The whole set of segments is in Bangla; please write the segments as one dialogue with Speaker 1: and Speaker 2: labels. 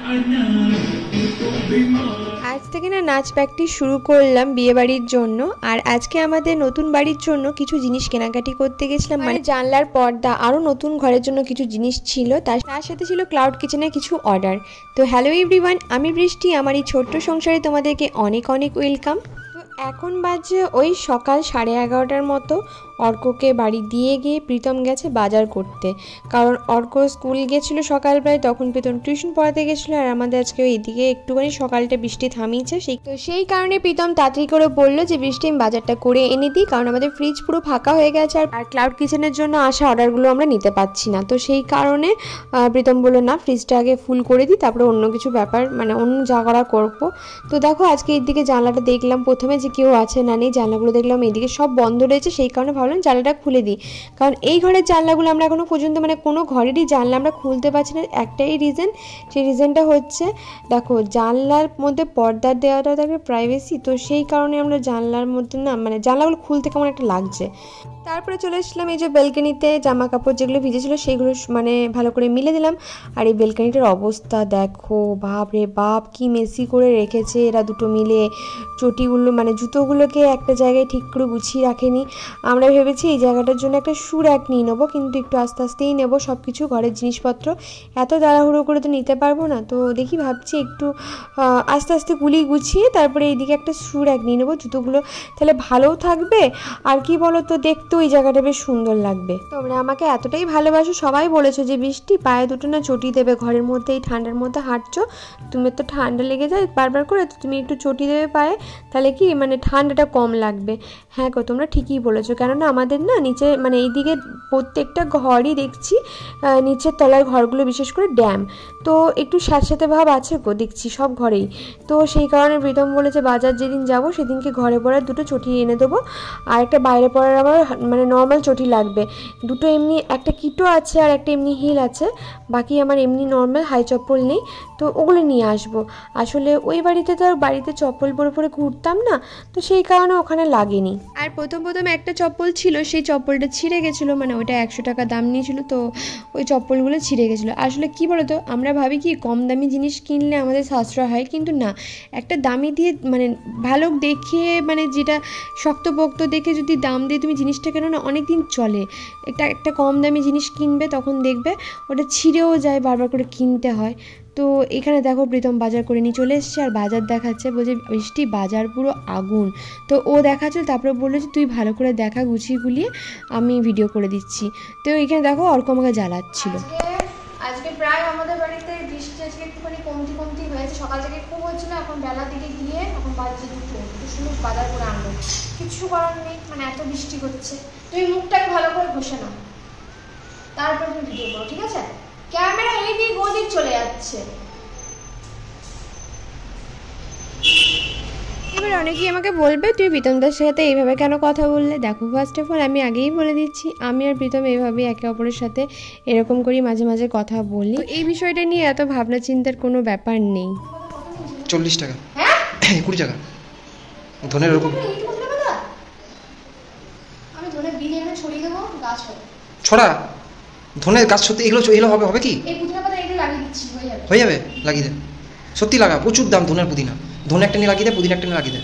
Speaker 1: আজ থেকে না নাচ প্র্যাকটিস শুরু করলাম বিয়ে বাড়ির জন্য। আর আজকে আমাদের নতুন বাড়ির জন্য কিছু জিনিস কেনাকাটি করতে গেছিলাম, মানে জানলার পর্দা, আরও নতুন ঘরের জন্য কিছু জিনিস ছিল, তার সাথে ছিল ক্লাউড কিচেনের কিছু অর্ডার। তো হ্যালো এভরিওয়ান, আমি বৃষ্টি, আমার এই ছোট্ট সংসারে তোমাদেরকে অনেক অনেক ওয়েলকাম। তো এখন বাজে ওই সকাল 11:30টার মতো। অর্ককে বাড়ি দিয়ে গিয়ে প্রীতম গেছে বাজার করতে, কারণ অর্ক স্কুল গেছিলো সকালবেলায়, তখন প্রীতম টিউশন পড়াতে গেছিলো। আর আমাদের আজকে এইদিকে একটুখানি সকালটা বৃষ্টি থামিয়েছে, সেই কারণে প্রীতম তাড়াতাড়ি করে বললো যে বৃষ্টি আমি বাজারটা করে এনে দিই, কারণ আমাদের ফ্রিজ পুরো ফাঁকা হয়ে গেছে আর ক্লাউড কিচেনের জন্য আসা অর্ডারগুলো আমরা নিতে পারছি না। তো সেই কারণে প্রীতম বললো না, ফ্রিজটা আগে ফুল করে দিই, তারপরে অন্য কিছু ব্যাপার মানে অন্য যা করা করবো। তো দেখো আজকে এইদিকে জানলাটা দেখলাম প্রথমে যে কেউ আছে না নেই, জানলাগুলো দেখলাম এইদিকে সব বন্ধ রয়েছে, সেই কারণে ভাবলাম জানলাটা খুলে দিই। কারণ এই ঘরের জানলাগুলো আমরা এখনো পর্যন্ত মানে কোনো ঘরেরই জানলা আমরা খুলতে পারছি না, একটাই রিজন, সেই রিজনটা হচ্ছে দেখো জানলার মধ্যে পর্দা দেওয়াটা থাকে প্রাইভেসি, তো সেই কারণে আমরা জানলার মধ্যে না মানে জানলাগুলো খুলতে কেমন একটা লাগছে। তারপরে চলে এসেছিলাম এই যে বেলকনিতে, জামা কাপড় যেগুলো ভিজেছিল সেইগুলো মানে ভালো করে মিলে দিলাম। আর এই বেলকনিটার অবস্থা দেখো, বাপ রে বাপ কি মেসি করে রেখেছে এরা দুটো মিলে। চটিগুলো মানে জুতোগুলোকে একটা জায়গায় ঠিক করে গুছিয়ে রাখেনি। আমরা ভেবেছি এই জায়গাটার জন্য একটা শু র্যাক নিয়ে নেবো, কিন্তু একটু আস্তে আস্তেই নেবো সব কিছু, ঘরের জিনিসপত্র এত তাড়াহুড়ো করে তো নিতে পারবো না। তো দেখি ভাবছি একটু আস্তে আস্তে গুছিয়ে তারপরে এইদিকে একটা শু র্যাক নিয়ে নেবো, জুতোগুলো তাহলে ভালোও থাকবে আর কি বলো তো, দেখতেও এই জায়গাটা বেশ সুন্দর লাগবে। তোমরা আমাকে এতটাই ভালোবাসো, সবাই বলেছো যে বৃষ্টি পায়ে দুটো না চটি দেবে, ঘরের মধ্যে এই ঠান্ডার মধ্যে হাঁটছো, তুমি তো ঠান্ডা লেগে যায় বারবার করে, তো তুমি একটু চটি দেবে পায়ে, তাহলে কি মানে ঠান্ডাটা কম লাগবে। হ্যাঁ গো, তোমরা ঠিকই বলেছো, কেননা আমাদের না নিচে মানে এইদিকে প্রত্যেকটা ঘরই দেখছি নিচের তলার ঘরগুলো বিশেষ করে ড্যাম, তো একটু স্যাঁতস্যাঁতে ভাব আছে গো দেখছি সব ঘরেই। তো সেই কারণে প্রীতম বলেছে বাজার যেদিন যাবো সেদিনকে ঘরে পড়ার দুটো চটি এনে দেবো, আর একটা বাইরে পড়ার আমার মানে নর্মাল চটি লাগবে দুটো, এমনি একটা কিটো আছে আর একটা এমনি হিল আছে, বাকি আমার এমনি নর্মাল হাই চপ্পল নেই, তো ওগুলো নিয়ে আসবো। আসলে ওই বাড়িতে তো আর বাড়িতে চপ্পল পরে পরে ঘুরতাম না, তো সেই কারণে ওখানে লাগেনি। আর প্রথম একটা চপ্পল ছিল, সেই চপ্পলটা ছিঁড়ে গেছিলো, মানে ওইটা 100 টাকা দাম নিয়েছিল, তো ওই চপ্পলগুলো ছিঁড়ে গেছিলো। আসলে কি বলতো, আমরা ভাবি কি কম দামি জিনিস কিনলে আমাদের সাশ্রয় হয়, কিন্তু না, একটা দামি দিয়ে মানে ভালো দেখে মানে যেটা শক্তপোক্ত দেখে যদি দাম দিয়ে তুমি জিনিসটা কেন না অনেক দিন চলে। একটা কম দামি জিনিস কিনবে তখন দেখবে ওটা ছিঁড়েও যায়, বারবার করে কিনতে হয়। তো এখানে দেখো প্রীতম বাজার করে নিয়ে চলে এসছে আর বাজার দেখাচ্ছে, বলছে বৃষ্টি বাজার পুরো আগুন। তো ও দেখাচ্ছে, তারপরে বললো যে তুই ভালো করে দেখা, গুছিয়ে গুলিয়ে আমি ভিডিও করে দিচ্ছি। তো এখানে দেখো অর্ক আমাকে জ্বালাচ্ছিল। আজকে প্রায় আমাদের বাড়িতে বৃষ্টি আজকে একটুখানি কমতি হয়েছে, সকাল থেকে খুব হচ্ছিল, এখন বেলার দিকে গিয়ে এখন বাজছে দুটো সুন্দর বাজার করে আনলো, কিছু করার নেই, মানে এত বৃষ্টি হচ্ছে। তুমি মুখটাকে ভালো করে ঘষে নাও, তারপর তুমি ভিডিও করো, ঠিক আছে? ক্যামেরা এইদিক ওদিক চলে যাচ্ছে। এবার অনেকেই আমাকে বলবে তুই প্রীতমদার সাথে এইভাবে কেন কথা বললে। দেখো ফার্স্ট অফ অল আমি আগেই বলে দিচ্ছি, আমি আর প্রীতম এইভাবেই একে অপরের সাথে এরকম করি মাঝে মাঝে কথা বলি, এই বিষয়টা নিয়ে এত ভাবনা চিন্তার কোনো ব্যাপার নেই।
Speaker 2: 40 টাকা, হ্যাঁ 20 টাকা ধনের এরকম
Speaker 1: আমি ধনের বীজ এনে ছড়িয়ে দেবো, গাছ হবে।
Speaker 2: ছড়া ধনের গাছ সত্যি এগুলো হবে কি?
Speaker 1: এই পুদিনা পাতা এগুলো লাগিয়ে দিচ্ছি,
Speaker 2: হয়ে যাবে লাগিয়ে দে, সত্যি লাগা, প্রচুর দাম ধনের পুদিনা, ধনে একটা নিয়ে লাগিয়ে দে, পুদিনা একটা নিয়ে লাগিয়ে দে,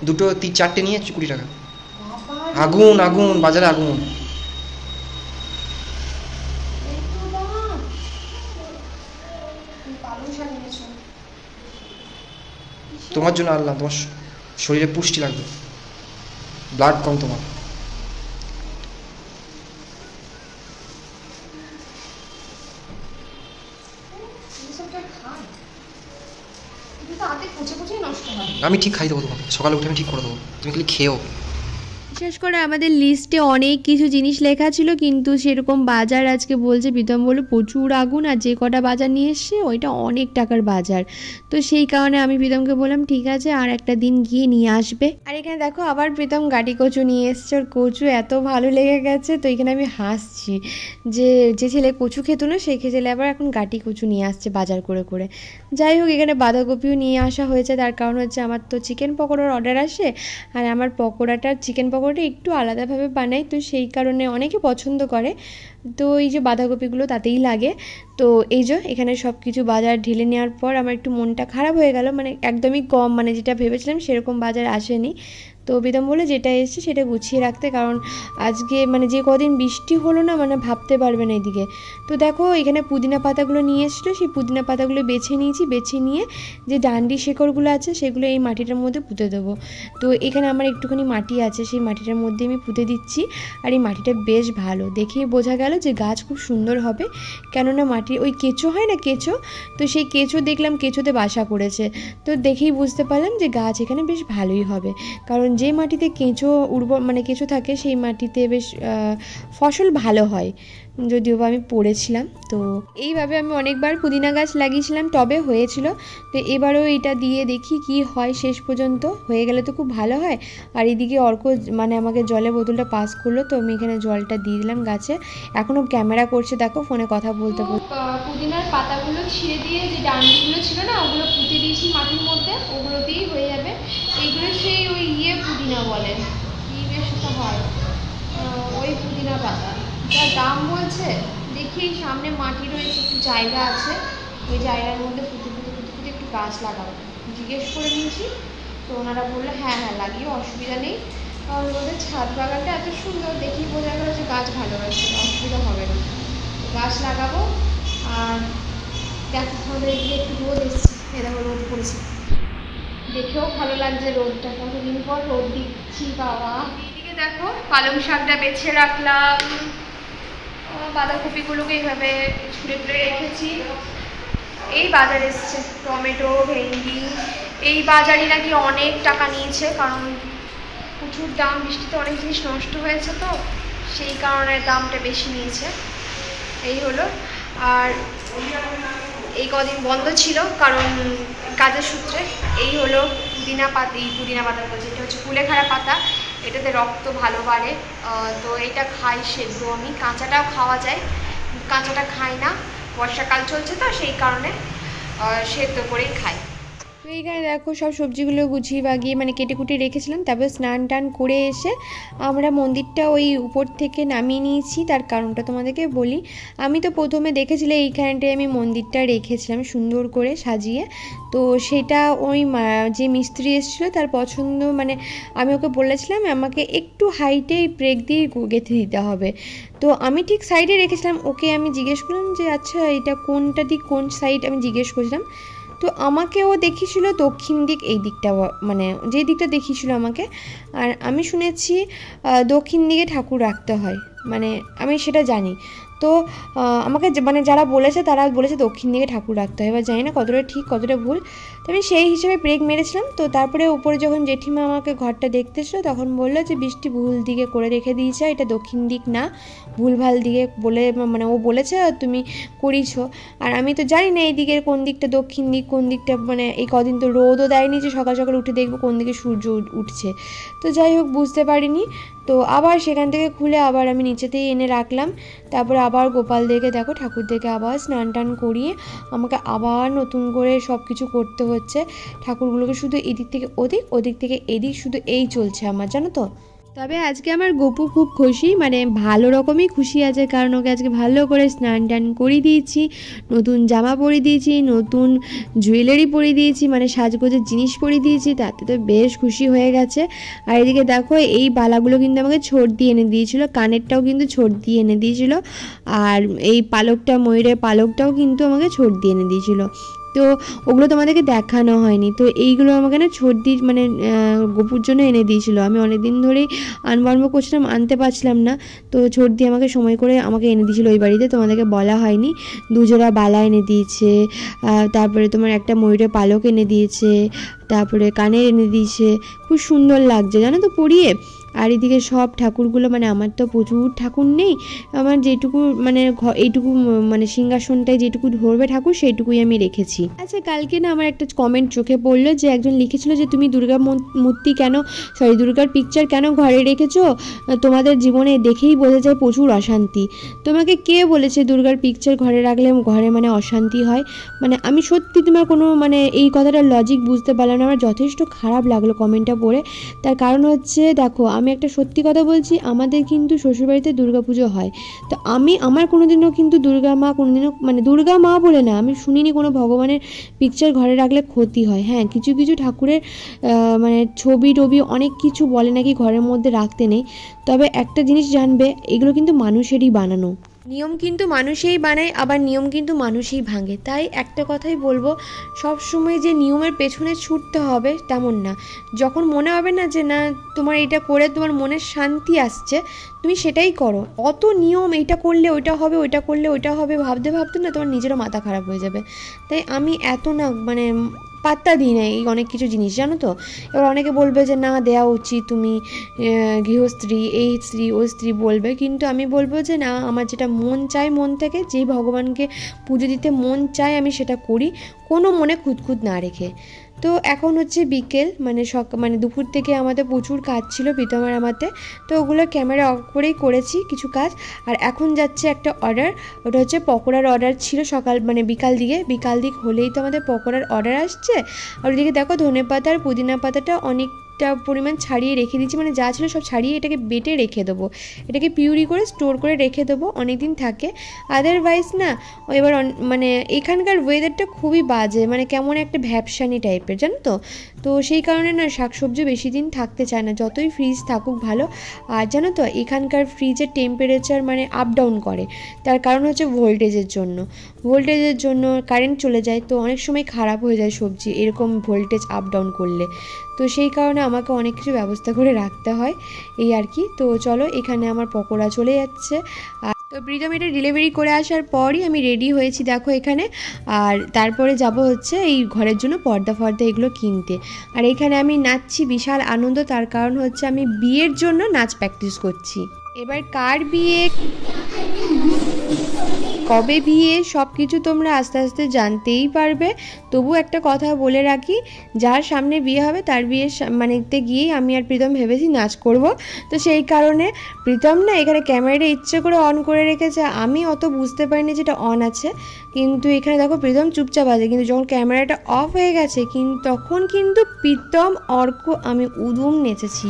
Speaker 2: দুটো 3-4টে নিয়ে 20 টাকা। আগুন বাজারে আগুন। তোমার জন্য আল্লাহ, তোমার শরীরে পুষ্টি লাগবে, ব্লাড কম তোমার। আমি ঠিক খাই দেবো তোমাকে, সকালে উঠে আমি ঠিক করে দেবো, তুমি খালি খেয়েও।
Speaker 1: বিশেষ করে আমাদের লিস্টে অনেক কিছু জিনিস লেখা ছিল, কিন্তু সেরকম বাজার আজকে বলছে প্রীতম বলে প্রচুর আগুন, আর যে কটা বাজার নিয়ে এসছে ওইটা অনেক টাকার বাজার। তো সেই কারণে আমি প্রীতমকে বললাম ঠিক আছে আর একটা দিন গিয়ে নিয়ে আসবে। আর এখানে দেখো আবার প্রীতম গাটি কচু নিয়ে এসছে, ওর কচু এত ভালো লেগে গেছে, তো এখানে আমি হাসছি যে ছেলে কচু খেত না সেই ছেলে আবার এখন গাটি কচু নিয়ে আসছে বাজার করে করে। যাই হোক এখানে বাঁধাকপিও নিয়ে আসা হয়েছে, তার কারণ হচ্ছে আমার তো চিকেন পকোড়ার অর্ডার আসে, আর আমার পকোড়াটা চিকেন পকোড়া জামাকাপড়টা একটু আলাদাভাবে বানাই, তো সেই কারণে অনেকে পছন্দ করে। তো এই যে বাঁধাকপিগুলো তাতেই লাগে। তো এই যে এখানে সব কিছু বাজার ঢেলে নেওয়ার পর আমার একটু মনটা খারাপ হয়ে গেল, মানে একদমই কম, মানে যেটা ভেবেছিলাম সেরকম বাজার আসেনি। তো বেদম বলে যেটা এসছে সেটা গুছিয়ে রাখতে, কারণ আজকে মানে যে কদিন বৃষ্টি হলো না, মানে ভাবতে পারবে না এদিকে। তো দেখো এখানে পুদিনা পাতাগুলো নিয়ে এসেছিলো, সেই পুদিনা পাতাগুলো বেছে নিয়েছি, বেছে নিয়ে যে ডান্ডি শেকড়গুলো আছে সেগুলো এই মাটিটার মধ্যে পুঁতে দেবো। তো এখানে আমার একটুখানি মাটি আছে, সেই মাটিটার মধ্যে আমি পুঁতে দিচ্ছি। আর এই মাটিটা বেশ ভালো, দেখেই বোঝা গেল যে গাছ খুব সুন্দর হবে, কেননা মাটির ওই কেঁচো হয় না, কেঁচো, তো সেই কেঁচো দেখলাম কেঁচোতে বাসা করেছে। তো দেখেই বুঝতে পারলাম যে গাছ এখানে বেশ ভালোই হবে, কারণ যে মাটিতে কেঁচো উর্বর মানে কেঁচো থাকে সেই মাটিতে বেশ ফসল ভালো হয়, যদিও বা আমি পড়েছিলাম। তো এইভাবে আমি অনেকবার পুদিনা গাছ লাগিয়েছিলাম, টবে হয়েছিল। তো এবারও এটা দিয়ে দেখি কি হয়, শেষ পর্যন্ত হয়ে গেলে তো খুব ভালো হয়। আর এদিকে অর্ক মানে আমাকে জলের বোতলটা পাস করলো, তো আমি এখানে জলটা দিয়ে দিলাম গাছে। এখনও ক্যামেরা করছে, দেখো ফোনে কথা বলতে বলতে। পুদিনার পাতাগুলো ছিঁড়ে দিয়ে যে ডান্ডিগুলো ছিল না, ওগুলো পুঁতে দিয়েছি মাটির মধ্যে, ওগুলো দিয়েই হয়ে যাবে। এইগুলো সেই ওই পুদিনা বলে কি বেশ তো হয়, ওই পুদিনা পাতা যা দাম বলছে। দেখি সামনে মাটি রয়েছে, একটু জায়গা আছে, ওই জায়গার মধ্যে পুঁতে পুঁতে পুঁতে পুঁতে একটু গাছ লাগাবো জিজ্ঞেস করে নিয়েছি। তো ওনারা বললো হ্যাঁ হ্যাঁ লাগিয়ে অসুবিধা নেই, কারণ ওদের ছাদ বাগানটা এত সুন্দর, দেখেই বোঝা গেলো যে গাছ ভালোবাসে, অসুবিধা হবে না। গাছ লাগাবো। আর দেখো আমাদের এদিকে একটু রোদ এসছে, এরকম রোদ পড়েছে, দেখেও ভালো লাগছে রোদটা, কতদিন পর রোদ দিচ্ছি বাবা। এইদিকে দেখো পালং শাকটা বেছে রাখলাম, বাঁধাকপিগুলোকে এইভাবে ছুঁড়ে ছুঁড়ে রেখেছি। এই বাজার এসছে টমেটো, ভেন্ডি, এই বাজারই নাকি অনেক টাকা নিয়েছে, কারণ প্রচুর দাম, বৃষ্টিতে অনেক জিনিস নষ্ট হয়েছে, তো সেই কারণে দামটা বেশি নিয়েছে। এই হলো। আর এই কদিন বন্ধ ছিল কারণ কাজের সূত্রে। এই হলো পুদিনা পাতা, এই পুদিনা পাতা বলছে, এটা হচ্ছে কুলেখাড়া পাতা, এটাতে রক্ত ভালো বাড়ে। তো এটা খাই সেদ্ধ, আমি কাঁচাটাও খাওয়া যায়, কাঁচাটা খাই না, বর্ষাকাল চলছে তো সেই কারণে সেদ্ধ করেই খাই। তো এইখানে দেখো সব সবজিগুলো গুছিয়ে বাগিয়ে মানে কেটে কুটে রেখেছিলাম। তারপরে স্নান টান করে এসে আমরা মন্দিরটা ওই উপর থেকে নামিয়ে নিয়েছি। তার কারণটা তোমাদেরকে বলি, আমি তো প্রথমে দেখেছিলে এইখানটায় আমি মন্দিরটা রেখেছিলাম সুন্দর করে সাজিয়ে। তো সেটা ওই যে মিস্ত্রি এসেছিলো তার পছন্দ, মানে আমি ওকে বলেছিলাম আমাকে একটু হাইটে প্রেক দিয়ে গেঁথে দিতে হবে। তো আমি ঠিক সাইডে রেখেছিলাম, ওকে আমি জিজ্ঞেস করলাম যে আচ্ছা এটা কোনটা দিক, কোন সাইড আমি জিজ্ঞেস করছিলাম। তো আমাকে ও দেখিয়েছিল দক্ষিণ দিক, এই দিকটা মানে যে দিকটা দেখিয়েছিল আমাকে। আর আমি শুনেছি দক্ষিণ দিকে ঠাকুর রাখতে হয়, মানে আমি সেটা জানি। তো আমাকে মানে যারা বলেছে তারা বলেছে দক্ষিণ দিকে ঠাকুর রাখতে হয়, এবার জানি না কতটা ঠিক কতটা ভুল। তো আমি সেই হিসেবে ব্রেক মেরেছিলাম। তো তারপরে উপরে যখন জেঠিমা আমাকে ঘরটা দেখতে এসেছিলো তখন বললো যে বৃষ্টি ভুল দিকে করে রেখে দিয়েছে, এটা দক্ষিণ দিক না, ভুলভাল দিকে বলে, মানে ও বলেছে তুমি করিছো। আর আমি তো জানি না এই দিকের কোন দিকটা দক্ষিণ দিক, কোন দিকটা, মানে এই কদিন তো রোদও দেয়নি যে সকাল সকাল উঠে দেখবো কোন দিকে সূর্য উঠছে। তো যাই হোক বুঝতে পারিনি। তো আবার সেখান থেকে খুলে আবার আমি নিচেতেই এনে রাখলাম। তারপরে আবার গোপাল দেখে দেখো ঠাকুর দেখে আবার স্নান টান করিয়ে আমাকে আবার নতুন করে সব কিছু করতে হচ্ছে। ঠাকুরগুলোকে শুধু এদিক থেকে ওদিক, ওদিক থেকে এদিক, শুধু এই চলছে আমার, জানো তো। তবে আজকে আমার গপু খুব খুশি, মানে ভালো রকমই খুশি আছে, কারণ ওকে আজকে ভালো করে স্নান টান করিয়ে দিয়েছি, নতুন জামা পরিয়ে দিয়েছি, নতুন জুয়েলারি পরিয়ে দিয়েছি, মানে সাজগোজের জিনিস পরিয়ে দিয়েছি, তাতে তো বেশ খুশি হয়ে গেছে। আর এদিকে দেখো এই বালাগুলো কিন্তু আমাকে ছোট দিয়ে এনে দিয়েছিল, কানেরটাও কিন্তু ছোট দিয়ে এনে দিয়েছিল, আর এই পালকটা, ময়ূরের পালকটাও কিন্তু আমাকে ছোট দিয়ে এনে দিয়েছিল। তো ওগুলো তোমাদেরকে দেখানো হয়নি। তো এইগুলো আমাকে না ছোটদি মানে গপুর জন্য এনে দিয়েছিলো, আমি অনেক দিন ধরেই আনবো করছিলাম, আনতে পারছিলাম না। তো ছোটদি আমাকে সময় করে আমাকে এনে দিয়েছিলো ওই বাড়িতে, তোমাদেরকে বলা হয়নি। দুজোড়া বালা এনে দিয়েছে, তারপরে তোমার একটা ময়ূরের পালক এনে দিয়েছে, তারপরে কানের এনে দিয়েছে, খুব সুন্দর লাগছে জানো তো পরিয়ে। আর এদিকে সব ঠাকুরগুলো, মানে আমার তো প্রচুর ঠাকুর নেই, আমার যেটুকু মানে এইটুকু মানে সিংহাসনটায় যেটুকু ধরবে ঠাকুর সেইটুকুই আমি রেখেছি। আচ্ছা কালকে না আমার একটা কমেন্ট চোখে পড়লো, যে একজন লিখেছিল যে তুমি দুর্গা মূর্তি কেন, দুর্গার পিকচার কেন ঘরে রেখেছো, তোমাদের জীবনে দেখেই বোঝা যায় প্রচুর অশান্তি। তোমাকে কে বলেছে দুর্গার পিকচার ঘরে রাখলে ঘরে মানে অশান্তি হয়? মানে আমি সত্যি তোমার কোনো মানে এই কথাটার লজিক বুঝতে পারলাম না, আমার যথেষ্ট খারাপ লাগলো কমেন্টটা পড়ে। তার কারণ হচ্ছে দেখো আমি আমি একটা সত্যি কথা বলছি, আমাদের কিন্তু শ্বশুরবাড়িতে দুর্গাপুজো হয়। তো আমার কোনোদিনও কিন্তু দুর্গা মা কোনোদিনও মানে দুর্গা মা বলে না, আমি শুনিনি কোনো ভগবানের পিকচার ঘরে রাখলে ক্ষতি হয়। হ্যাঁ, কিছু কিছু ঠাকুরের মানে ছবি টবি অনেক কিছু বলে নাকি ঘরের মধ্যে রাখতে নেই। তবে একটা জিনিস জানবে, এগুলো কিন্তু মানুষেরই বানানো। নিয়ম কিন্তু মানুষেই বানায়, আবার নিয়ম কিন্তু মানুষই ভাঙে। তাই একটা কথাই বলবো, সব সময় যে নিয়মের পেছনে ছুটতে হবে তেমন না। যখন মনে হবে না যে না তোমার এটা করে তোমার মনের শান্তি আসছে, তুমি সেটাই করো। অত নিয়ম, এইটা করলে ওইটা হবে, ওইটা করলে ওইটা হবে ভাবতে ভাবতে না তোমার নিজেরও মাথা খারাপ হয়ে যাবে। তাই আমি এত না মানে পাত্তা দিই না এই অনেক কিছু জিনিস, জানো তো। এবার অনেকে বলবে যে না দেওয়া উচিত, তুমি গৃহস্ত্রী, এই স্ত্রী ওই স্ত্রী বলবে, কিন্তু আমি বলবো যে না, আমার যেটা মন চায় মন থেকে, যেই ভগবানকে পুজো দিতে মন চায় আমি সেটা করি, কোনো মনে খুঁতখুত না রেখে। তো এখন হচ্ছে বিকেল, মানে দুপুর থেকে আমাদের প্রচুর কাজ ছিল প্রীতমের আমাতে, তো ওগুলো ক্যামেরা অফ করেই করেছি কিছু কাজ। আর এখন যাচ্ছে একটা অর্ডার, ওটা হচ্ছে পকোড়ার অর্ডার ছিল সকাল মানে বিকাল দিক হলেই তো আমাদের পকোড়ার অর্ডার আসছে। আর ওইদিকে দেখো ধনেপাতা আর পুদিনা পাতাটা অনেকটা পরিমাণ ছাড়িয়ে রেখে দিচ্ছি, মানে যা ছিল সব ছাড়িয়ে এটাকে বেটে রেখে দেবো, এটাকে পিউরি করে স্টোর করে রেখে দেবো, অনেক দিন থাকে। আদারওয়াইজ না এবার মানে এখানকার ওয়েদারটা খুবই বাজে, মানে কেমন একটা ভ্যাপসানি টাইপের, জানো তো। তো সেই কারণে না শাকসবজি বেশি দিন থাকতে চায় না, যতই ফ্রিজ থাকুক ভালো। আর জানো তো এখানকার ফ্রিজের টেম্পারেচার মানে আপ ডাউন করে, তার কারণ হচ্ছে ভোল্টেজের জন্য কারেন্ট চলে যায়, তো অনেক সময় খারাপ হয়ে যায় সবজি এরকম ভোল্টেজ আপ ডাউন করলে। তো সেই কারণে আমাকে অনেক কিছু ব্যবস্থা করে রাখতে হয়, এই আর কি। তো চলো, এখানে আমার পকোড়া চলে যাচ্ছে। আর তো প্রীতম এটা ডেলিভারি করে আসার পরই আমি রেডি হয়েছি দেখো এখানে। আর তারপরে যাব হচ্ছে এই ঘরের জন্য পর্দা এগুলো কিনতে। আর এখানে আমি নাচছি, বিশাল আনন্দ, তার কারণ হচ্ছে আমি বিয়ের জন্য নাচ প্র্যাকটিস করছি। এবার কার বিয়ে, কবে বিয়ে, সব কিছু তোমরা আস্তে আস্তে জানতেই পারবে। তবু একটা কথা বলে রাখি, যার সামনে বিয়ে হবে তার বিয়ে মানেতে গিয়েই আমি আর প্রীতম ভেবেছি নাচ করব। তো সেই কারণে প্রীতম না এখানে ক্যামেরাটা ইচ্ছে করে অন করে রেখেছে, আমি অত বুঝতে পারিনি যেটা অন আছে। কিন্তু এখানে দেখো প্রীতম চুপচাপ আছে, কিন্তু যখন ক্যামেরাটা অফ হয়ে গেছে তখন কিন্তু প্রীতম, অর্ক, আমি উদুম নেচেছি।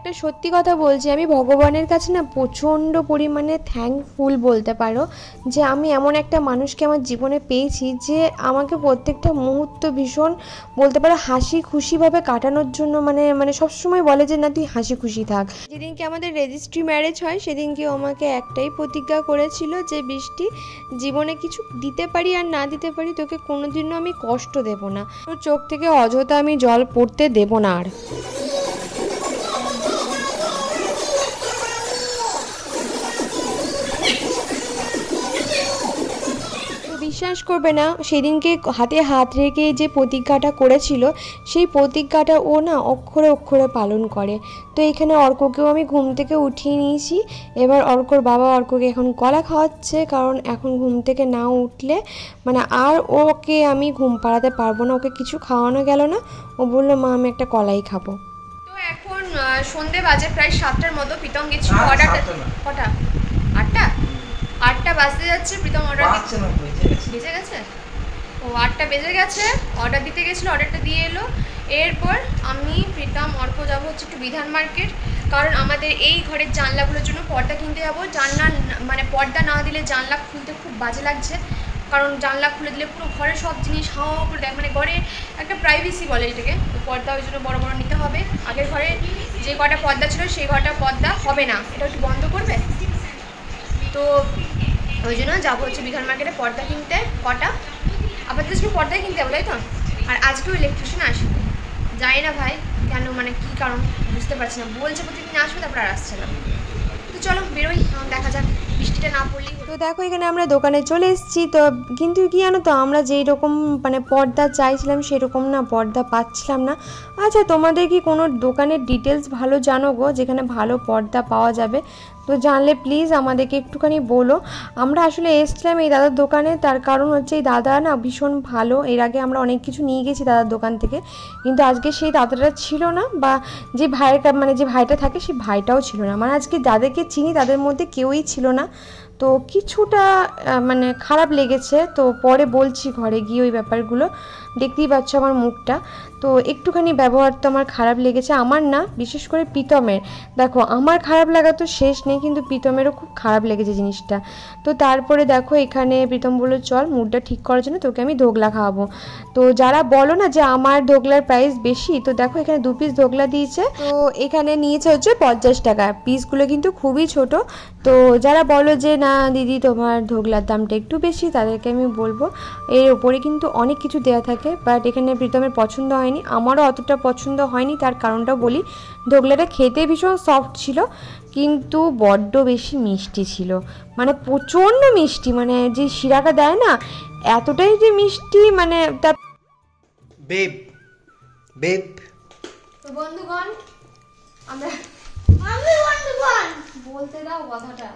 Speaker 1: একটা সত্যি কথা বলছি, আমি ভগবানের কাছে না প্রচণ্ড পরিমাণে থ্যাঙ্কফুল বলতে পারো, যে আমি এমন একটা মানুষকে আমার জীবনে পেয়েছি যে আমাকে প্রত্যেকটা মুহূর্ত ভীষণ বলতে পারো হাসি খুশিভাবে কাটানোর জন্য মানে সবসময় বলে যে না তুই হাসি খুশি থাক। যেদিনকে আমাদের রেজিস্ট্রি ম্যারেজ হয় সেদিনকে আমাকে একটাই প্রতিজ্ঞা করেছিল যে বৃষ্টি, জীবনে কিছু দিতে পারি আর না দিতে পারি তোকে কোনোদিনও আমি কষ্ট দেব না, তোর চোখ থেকে অযথা আমি জল পড়তে দেব না। আর বিশ্বাস করবে না, সেদিনকে হাতে হাত রেখে যে প্রতিজ্ঞাটা করেছিল সেই প্রতিজ্ঞাটা ও না অক্ষরে অক্ষরে পালন করে। তো এখানে অর্ককেও আমি ঘুম থেকে উঠিয়ে নিয়েছি। এবার অর্কর বাবা অর্ককে এখন কলা খাওয়াচ্ছে, কারণ এখন ঘুম থেকে না উঠলে মানে আর ওকে আমি ঘুম পাড়াতে পারবো না, ওকে কিছু খাওয়ানো গেল না। ও বললো মা আমি একটা কলাই খাবো। তো এখন সন্ধে বাজে প্রায় 7টার মতো, প্রীতম গেছিল অর্ডারটা, কটা 8টা বাজতে যাচ্ছে, প্রীতম অর্ডার বেজে গেছে, ও 8টা বেজে গেছে, অর্ডার দিতে গেছিলো, অর্ডারটা দিয়ে এলো। এরপর আমি প্রীতম অর্ক যাবো হচ্ছে একটু বিধান মার্কেট, কারণ আমাদের এই ঘরের জানলাগুলোর জন্য পর্দা কিনতে যাবো। জানলা মানে পর্দা না দিলে জানলা খুলতে খুব বাজে লাগছে, কারণ জানলা খুলে দিলে পুরো ঘরের সব জিনিস হাওয়া করে দেয়, মানে ঘরে একটা প্রাইভেসি বলে এটাকে। তো পর্দা ওই জন্য বড় বড় নিতে হবে। আগের ঘরে যে কটা পর্দা ছিল সেই ঘরটা পর্দা হবে না, এটা একটু বন্ধ করবে। তো ওই জন্য যাবো হচ্ছে বিধান মার্কেটে পর্দা কিনতে। কটা আপাতত শুধু পর্দাই কিনতে যাবো, তাই তো। আর আজকেও ইলেকট্রিশিয়ান আসবে, যাই না ভাই কেন, মানে কী কারণ বুঝতে পারছি না। বলছে প্রতিদিন আসবে, তারপর আর আসছে না। তো চলো বেরোই, দেখা যাক বৃষ্টিটা না পড়লেই। তো দেখো এখানে আমরা দোকানে চলে এসেছি। তো কিন্তু কি জানো তো, আমরা যেই রকম মানে পর্দা চাইছিলাম সেরকম না পর্দা পাচ্ছিলাম না। আচ্ছা তোমাদের কি কোনো দোকানের ডিটেলস ভালো জানো গো, যেখানে ভালো পর্দা পাওয়া যাবে? তো জানলে প্লিজ আমাদেরকে একটুখানি বলো। আমরা আসলে এসেছিলাম এই দাদার দোকানে, তার কারণ হচ্ছে এই দাদা না ভীষণ ভালো, এর আগে আমরা অনেক কিছু নিয়ে গেছি দাদার দোকান থেকে, কিন্তু আজকে সেই দাদাটা ছিল না, বা যে ভাইটা থাকে সেই ভাইটাও ছিল না, মানে আজকে যাদেরকে চিনি তাদের মধ্যে কেউই ছিল না। তো কিছুটা মানে খারাপ লেগেছে, তো পরে বলছি ঘরে গিয়ে ওই ব্যাপারগুলো। দেখতেই পাচ্ছ আমার মুখটা, তো একটুখানি ব্যবহার তো আমার খারাপ লেগেছে, আমার না বিশেষ করে প্রীতমের। দেখো আমার খারাপ লাগা তো শেষ নেই, কিন্তু প্রীতমেরও খুব খারাপ লেগেছে জিনিসটা। তো তারপরে দেখো এখানে প্রীতম বললো চল মুডটা ঠিক করার জন্য তোকে আমি ধোকলা খাওয়াবো। তো যারা বলো না যে আমার ধোকলার প্রাইস বেশি, তো দেখো এখানে 2 পিস ধোকলা দিয়েছে, তো এখানে নিয়েছে হচ্ছে 50 টাকা। পিসগুলো কিন্তু খুবই ছোট। তো যারা বলো যে না দিদি তোমার ধোকলার দামটা একটু বেশি, তাদেরকে আমি বলবো এর ওপরে কিন্তু অনেক কিছু দেওয়া থাকে, বাট এখানে প্রীতমের পছন্দ হয়নি, আমারও অতটা পছন্দ হয়নি। তার কারণটাও বলি, ধোকলাটা খেতে ভীষণ সফট ছিল, কিন্তু বড্ড বেশি মিষ্টি ছিল, মানে প্রচণ্ড মিষ্টি, মানে যে শিরাটা দেয় না এতটাই যে মিষ্টি, মানে তার
Speaker 2: বেব বেব।
Speaker 1: তো বন্ধুগণ আমরা বলতে দাও কথাটা,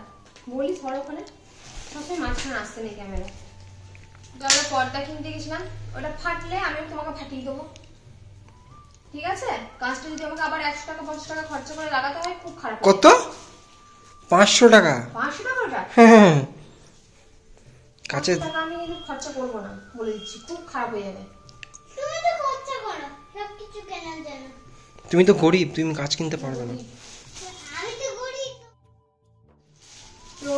Speaker 1: বলি সর ওখানে, সবসময় মাঝখানে আসতে নেই ক্যামেরা। তো আমরা পর্দা কিনতে গেছিলাম, ওটা ফাটলে আমি তোমাকে ফাটিয়ে দেবো, ঠিক আছে? কাজটা যদি আমাকে আবার 100 টাকা 50 টাকা খরচা করে লাগাতে হয়, খুব খারাপ।
Speaker 2: কত? 500 টাকা?
Speaker 1: 500 টাকা ওটা?
Speaker 2: হ্যাঁ কাছে
Speaker 1: টাকা আমি কিন্তু খরচা করবো না, বলে দিচ্ছি, খুব খারাপ হয়ে যাবে।
Speaker 3: তুমি তো খরচা করো সব কিছু কেনার জন্য।
Speaker 2: তুমি তো গরিব, তুমি কাজ কিনতে পারবে না।
Speaker 3: আমি তো গরিব।
Speaker 1: তো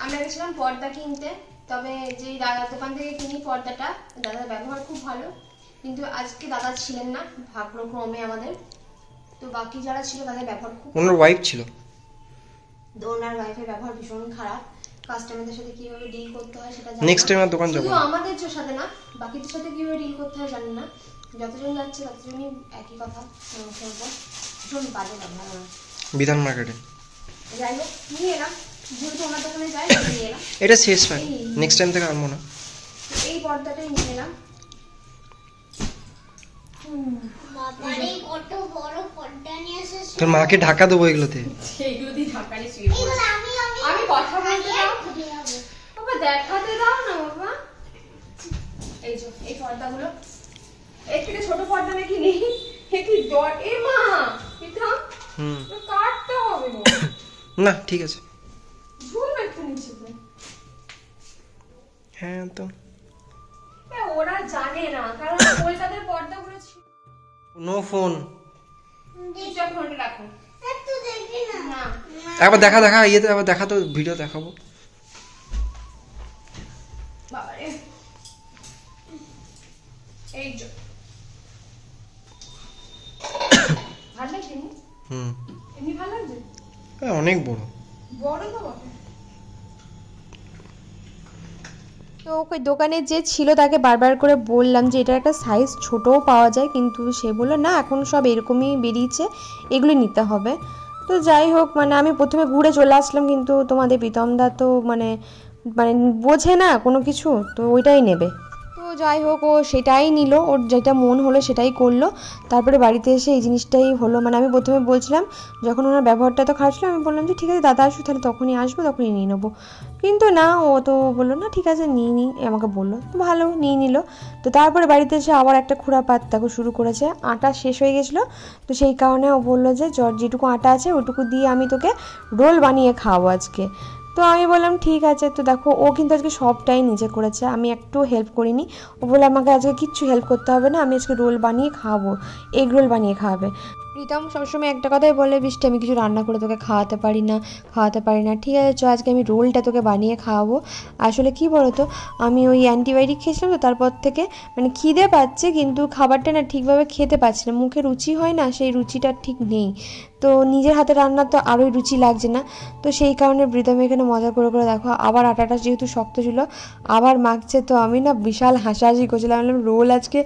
Speaker 1: আমরা গেছিলাম পর্দা কিনতে, তবে যে দাদার দোকান থেকে কিনি পর্দাটা, দাদার ব্যবহার খুব ভালো, কিন্তু আজকে দাদা ছিলেন না ভাগ্যক্রমে আমাদের। তো বাকি যারা ছিল তাদের ব্যবহার খুব,
Speaker 2: ওনার ওয়াইফ ছিল,
Speaker 1: ওনার ওয়াইফের ব্যবহার ভীষণ খারাপ, কাস্টমারদের সাথে কিভাবে ডিল করতে হয় সেটা জানি না।
Speaker 2: নেক্সট টাইম আর দোকান যাব
Speaker 1: শুধু
Speaker 2: না।
Speaker 1: আমাদের সাথে না, বাকিদের সাথে কিভাবে ডিল করতে হয় জানি না। যতজন যাচ্ছে ততজনই একই কথা শুনবো, ভীষণ বাজে ব্যবহার আমার।
Speaker 2: বিধান মার্কেটে
Speaker 1: যাই হোক নিয়ে এলাম, যেহেতু ওনার দোকানে যাই নিয়ে এলাম।
Speaker 2: এটা শেষ হয়, নেক্সট টাইম থেকে আনবো না।
Speaker 1: এই পর্দাটাই নিয়ে এলাম।
Speaker 3: বাবারে কত বড় পর্দা নিয়ে এসেছে।
Speaker 2: তোর মাকে ঢাকা দেবো এগুলোতে।
Speaker 1: সেইগুলো দিয়ে ঢাকানি শুয়ে
Speaker 3: এগুলো আমি
Speaker 1: কথা বলতে দাও
Speaker 3: খুলে যাবো।
Speaker 1: বাবা, দেখাতে দাও না বাবা। এই যে এই পর্দাগুলো, এর থেকে ছোট পর্দা নাকি নেই? একটু ডট এ মা, এটা কাটতে হবে গো।
Speaker 2: না ঠিক আছে,
Speaker 1: ঝুল একটু নিচেতে।
Speaker 2: হ্যাঁ তো
Speaker 1: ওরা জানে না, কারণ কলকাতার পর্দাগুলো ছিল।
Speaker 2: নো ফোন,
Speaker 1: সব ফোনটা রাখো।
Speaker 3: একটু দেখি না।
Speaker 1: না
Speaker 2: একবার দেখা দেখা ইয়েতে আবার দেখা, তো ভিডিও দেখাবো।
Speaker 1: বাবারে, এই যে ভালো লাগছে নি? এমনি ভালো লাগছে?
Speaker 2: অনেক বড়
Speaker 1: বড় তো বটে। তো ওই দোকানে যে ছিল তাকে বারবার করে বললাম যে এটার একটা সাইজ ছোটও পাওয়া যায়, কিন্তু সে বললো না এখন সব এরকমই বেরিয়েছে, এগুলো নিতে হবে। তো যাই হোক, মানে আমি প্রথমে ঘুরে চলে আসলাম, কিন্তু তোমাদের প্রীতমদা তো মানে মানে বোঝে না কোনো কিছু, তো ওইটাই নেবে। তো যাই হোক ও সেটাই নিল, ওর যেটা মন হলো সেটাই করলো। তারপরে বাড়িতে এসে এই জিনিসটাই হলো, মানে আমি প্রথমে বলছিলাম, যখন ওনার ব্যবহারটা তো খারাপ ছিল, আমি বললাম যে ঠিক আছে দাদা আসুক, তাহলে তখনই আসবো, তখনই নিয়ে নেবো। কিন্তু না, ও তো বললো না ঠিক আছে নিয়ে নিই, আমাকে বললো, তো ভালো নিয়ে নিল। তো তারপরে বাড়িতে এসে আবার একটা খুরাপাত দেখো শুরু করেছে, আটা শেষ হয়ে গেছিলো, তো সেই কারণে ও বললো যে যেটুকু আটা আছে ওটুকু দিয়ে আমি তোকে রোল বানিয়ে খাওয়াবো আজকে। তো আমি বললাম ঠিক আছে। তো দেখো ও কিন্তু আজকে সবটাই নিজে করেছে, আমি একটু হেল্প করিনি। ও বলে আমাকে আজকে কিচ্ছু হেল্প করতে হবে না, আমি আজকে রোল বানিয়ে খাওয়াবো, এগ রোল বানিয়ে খাওয়াবে। প্রীতম সবসময় একটা কথাই বলে, বৃষ্টি আমি কিছু রান্না করে তোকে খাওয়াতে পারি না। ঠিক আছে চ আজকে আমি রোলটা তোকে বানিয়ে খাওয়াবো। আসলে কি বলতো, আমি ওই অ্যান্টিবায়োটিক খেয়েছিলাম, তো তারপর থেকে মানে খিদে পাচ্ছে, কিন্তু খাবারটা না ঠিকভাবে খেতে পাচ্ছি না, মুখে রুচি হয় না, সেই রুচিটা ঠিক নেই। তো নিজের হাতে রান্না তো আরোই রুচি লাগছে না। তো সেই কারণে প্রীতম এখানে মজা করে করে দেখো আবার আটাটা যেহেতু শক্ত ছিল আবার মাখছে, তো আমি না বিশাল হাসাহাসি করছিলাম, বললাম রোল আজকে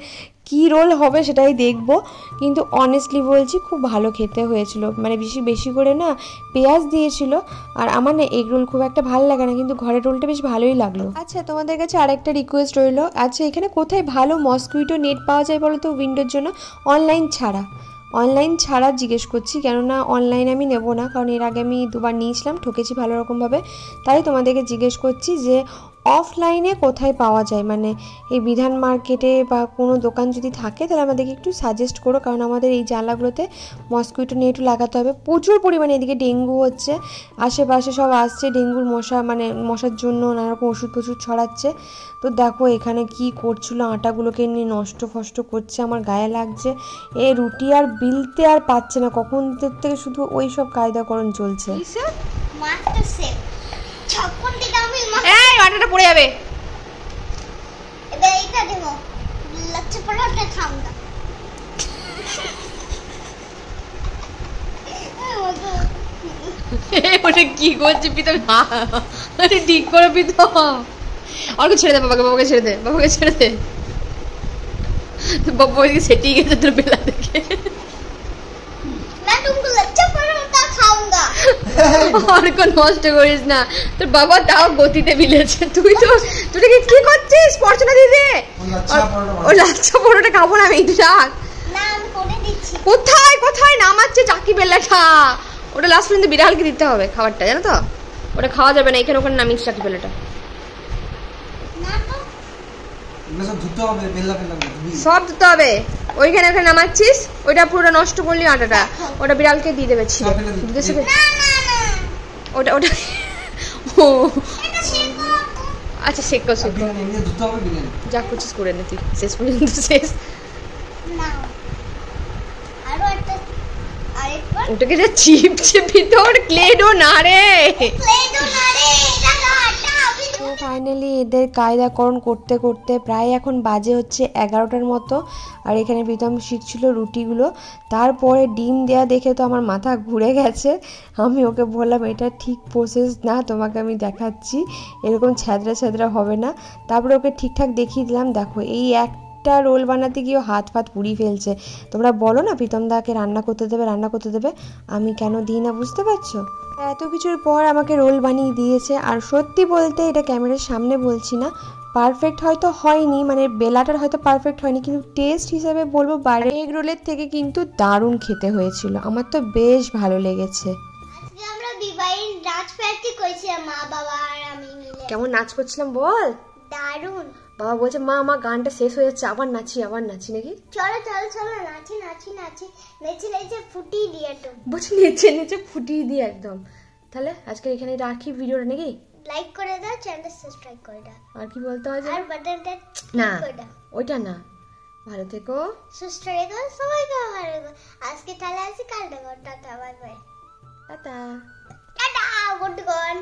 Speaker 1: কী রোল হবে সেটাই দেখবো। কিন্তু অনেস্টলি বলছি খুব ভালো খেতে হয়েছিল, মানে বেশি বেশি করে না পেঁয়াজ দিয়েছিল। আর আমার না এগ রোল খুব একটা ভালো লাগে না, কিন্তু ঘরের রোলটা বেশ ভালোই লাগলো। আচ্ছা তোমাদের কাছে আরেকটা রিকোয়েস্ট রইলো, আচ্ছা এখানে কোথায় ভালো মসকুইটো নেট পাওয়া যায় বলো তো উইন্ডোর জন্য, অনলাইন ছাড়া জিজ্ঞেস করছি, কেননা অনলাইন আমি নেবো না, কারণ এর আগে আমি 2বার নিয়েছিলাম, ঠকেছি ভালো রকমভাবে। তাই তোমাদেরকে জিজ্ঞেস করছি যে অফলাইনে কোথায় পাওয়া যায়, মানে এই বিধান মার্কেটে বা কোনো দোকান যদি থাকে তাহলে আমাদেরকে একটু সাজেস্ট করো, কারণ আমাদের এই জানলাগুলোতে মসকিউটো নেটও লাগাতে হবে। প্রচুর পরিমাণে এদিকে ডেঙ্গু হচ্ছে, আশেপাশে সব আসছে ডেঙ্গুর মশা, মানে মশার জন্য নানারকম ওষুধ প্রচুর ছড়াচ্ছে। তো দেখো এখানে কি করছিল, আটাগুলোকে নিয়ে নষ্ট ফষ্ট করছে, আমার গায়ে লাগছে। এ রুটি আর বিলতে আর পাচ্ছে না, কখন থেকে শুধু ওই সব কায়দাকরণ চলছে।
Speaker 3: মাস্টার শেফ ছক্কন দিকে আমি
Speaker 1: এই আটাটা পড়ে যাবে।
Speaker 3: এবার এইটা দেব লচ্ছা পরোটা খাऊंगा
Speaker 1: ওটা কি করছে প্রীতম? আরে ঠিক করে প্রীতম, আমাকে ছেড়ে দে, বাবাকে ছেড়ে দে, বাবাকে ছেড়ে দে। বাবা ওইদিকে সেটিয়ে গেছে তোর বেলা দেখে।
Speaker 3: मैं तुमको लच्छा परोठा खाऊंगा
Speaker 1: আর কোন নষ্ট করিস না, তোর বাবা তাও গতিতে মিলেছে। তুই কি করছিস? স্পর্শনা দিয়ে দে। ও লাচ্ছা পরোটা খাবো না আমি, রাখ
Speaker 3: না আমি করে দিচ্ছি।
Speaker 1: কোথায় নামাচ্ছে চাকি বেলাটা? ওটা লাস্ট পর্যন্ত বিড়ালকে দিতে হবে খাবারটা, জানো তো? ওটা খাওয়া যাবে না, এখানে ওখানে নামিস চাকি বেলাটা।
Speaker 3: না তো
Speaker 2: সব ধুতে হবে, বেলা
Speaker 1: সব দিতে হবে। ওইখানে ওখানে নামাচ্ছিস, ওইটা পুরো নষ্ট করলি আটাটা, ওটা বিড়ালকে দিয়ে দেবে ছিঁড়ে। দুধের সাথে
Speaker 3: না না না
Speaker 1: ওটা ও
Speaker 3: এটা শেখো
Speaker 1: আচ্ছা শেখো
Speaker 2: ধুতে হবে বিরিয়ানি।
Speaker 1: যা করছিস করে নে তুই, শেষ পর্যন্ত শেষ।
Speaker 3: না আরো একটা আরেকবার
Speaker 1: ওটাকে যা চিপছে ভিতর, ক্লেডো না রে।
Speaker 3: প্লেটো না রে এটা তো আটা আমি
Speaker 1: তো ফাইনালি এদের কায়দাকরণ করতে করতে প্রায় এখন বাজে হচ্ছে 11টার মতো, আর এখানে প্রীতম শিখছিল রুটিগুলো। তারপরে ডিম দেয়া দেখে তো আমার মাথা ঘুরে গেছে। আমি ওকে বললাম এটা ঠিক প্রসেস না, তোমাকে আমি দেখাচ্ছি, এরকম ছ্যাদরা হবে না। তারপরে ওকে ঠিকঠাক দেখিয়ে দিলাম। দেখো এই একটা রোল বানাতে গিয়েও হাত ফাত পুড়িয়ে ফেলছে। তোমরা বলো না প্রীতম দাকে রান্না করতে দেবে, আমি কেন দিই না, বুঝতে পারছো? এত কিছুর পর আমাকে রোল বানিয়ে দিয়েছে। আর সত্যি বলতে এটা ক্যামেরার সামনে বলছি না, পারফেক্ট হয়তো হয়নি, মানে বেলাটার হয়তো পারফেক্ট হয়নি, কিন্তু টেস্ট হিসাবে বলবো বাইরের এগ রোলের থেকে কিন্তু দারুণ খেতে হয়েছিল, আমার তো বেশ ভালো লেগেছে।
Speaker 3: আজকে আমরা বিবাহের নাচ প্র্যাকটিস করেছি মা বাবা আর আমি মিলে।
Speaker 1: কেমন নাচ করছিলাম বল?
Speaker 3: দারুণ।
Speaker 1: বাবা বলছে মা আমার গানটা শেষ হয়ে যাচ্ছে, আবার নাচি নাকি?
Speaker 3: চলো নেচে ফুটিয়ে দিয়ে তো।
Speaker 1: বলছে নেচে ফুটিয়ে দিয়ে একদম। তাহলে আজকে এখানে রাখি ভিডিওটা নাকি?
Speaker 3: লাইক করে দাও, চ্যানেল সাবস্ক্রাইব করে দাও,
Speaker 1: আর কি বলতে হয়?
Speaker 3: আর বাটনটা
Speaker 1: না
Speaker 3: করে দাও।
Speaker 1: ওইটা না, ভালো থেকো,
Speaker 3: সুস্থ রেখো, সবাইকে ভালো রেখো। আজকে তাহলে আসি, কাল দেখো, tata bye bye.
Speaker 1: Tata.
Speaker 3: Tata good গন।